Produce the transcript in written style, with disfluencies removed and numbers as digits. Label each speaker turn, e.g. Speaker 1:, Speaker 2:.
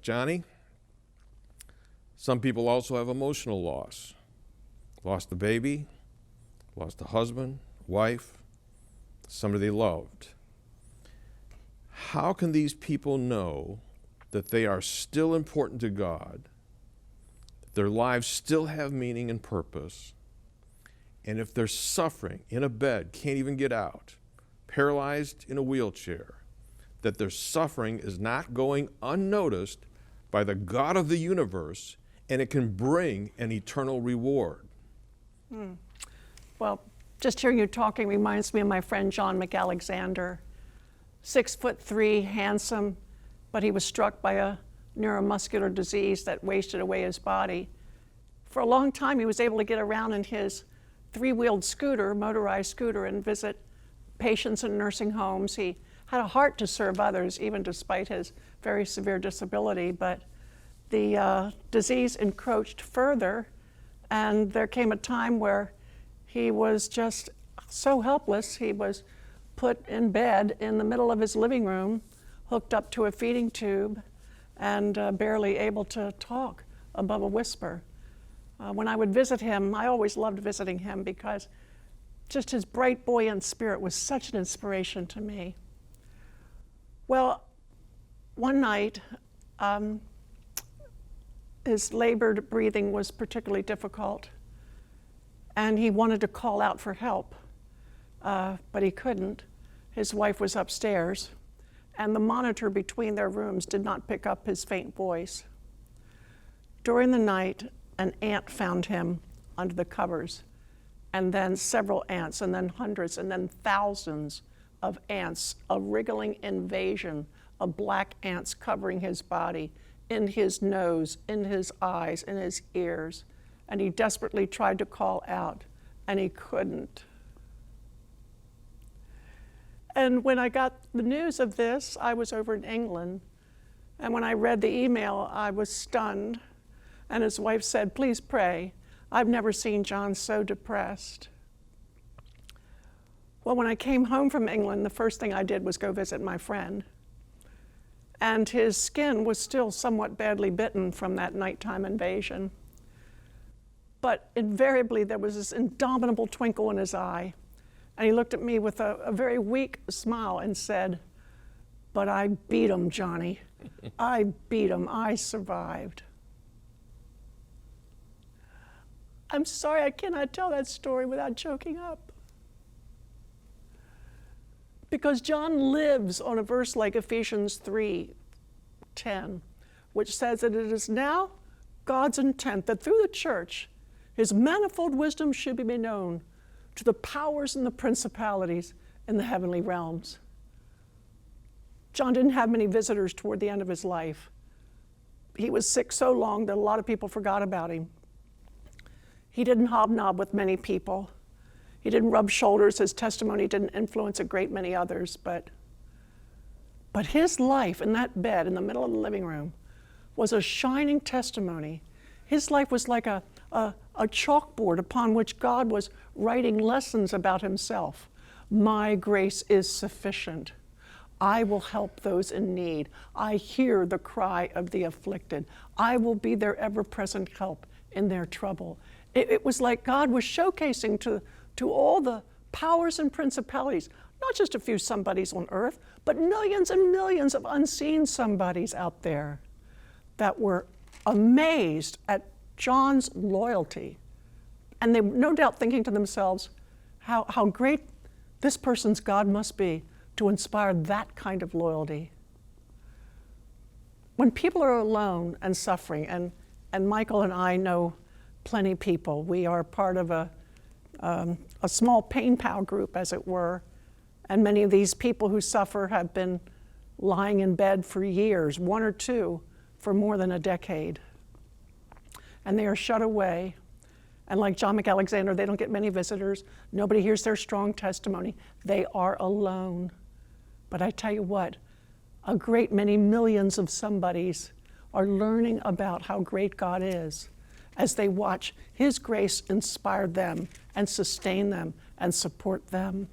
Speaker 1: Johnny. Some people also have emotional loss. Lost a baby, lost a husband, wife, somebody they loved. How can these people know that they are still important to God, that their lives still have meaning and purpose, and if they're suffering in a bed, can't even get out, paralyzed in a wheelchair, that their suffering is not going unnoticed by the God of the universe, and it can bring an eternal reward?
Speaker 2: Well, just hearing you talking reminds me of my friend John McAlexander. 6'3", handsome, but he was struck by a neuromuscular disease that wasted away his body. For a long time, he was able to get around in his three-wheeled scooter, motorized scooter, and visit patients in nursing homes. He had a heart to serve others, even despite his very severe disability, but the disease encroached further, and there came a time where he was just so helpless. He was put in bed in the middle of his living room, hooked up to a feeding tube, and barely able to talk above a whisper. When I would visit him, I always loved visiting him because just his bright, buoyant spirit was such an inspiration to me. Well, one night, his labored breathing was particularly difficult, and he wanted to call out for help, but he couldn't. His wife was upstairs, and the monitor between their rooms did not pick up his faint voice. During the night, an ant found him under the covers, and then several ants, and then hundreds, and then thousands of ants, a wriggling invasion of black ants covering his body, in his nose, in his eyes, in his ears. And he desperately tried to call out, and he couldn't. And when I got the news of this, I was over in England, and when I read the email, I was stunned. And his wife said, "Please pray. I've never seen John so depressed." Well, when I came home from England, the first thing I did was go visit my friend. And his skin was still somewhat badly bitten from that nighttime invasion. But invariably, there was this indomitable twinkle in his eye. And he looked at me with a very weak smile and said, "But I beat him, Johnny. I beat him. I survived." I'm sorry, I cannot tell that story without choking up. Because John lives on a verse like Ephesians 3:10, which says that it is now God's intent that through the church, his manifold wisdom should be made known to the powers and the principalities in the heavenly realms. John didn't have many visitors toward the end of his life. He was sick so long that a lot of people forgot about him. He didn't hobnob with many people. He didn't rub shoulders. His testimony didn't influence a great many others, but his life in that bed in the middle of the living room was a shining testimony. His life was like a chalkboard upon which God was writing lessons about himself. My grace is sufficient. I will help those in need. I hear the cry of the afflicted. I will be their ever-present help in their trouble. It was like God was showcasing to all the powers and principalities, not just a few somebodies on earth, but millions and millions of unseen somebodies out there that were amazed at John's loyalty. And they were no doubt thinking to themselves, how great this person's God must be to inspire that kind of loyalty. When people are alone and suffering, and Michael and I know plenty people. We are part of a small pain pal group, as it were, and many of these people who suffer have been lying in bed for years, one or two, for more than a decade. And they are shut away. And like John McAlexander, they don't get many visitors. Nobody hears their strong testimony. They are alone. But I tell you what, a great many millions of somebodies are learning about how great God is as they watch his grace inspire them and sustain them and support them.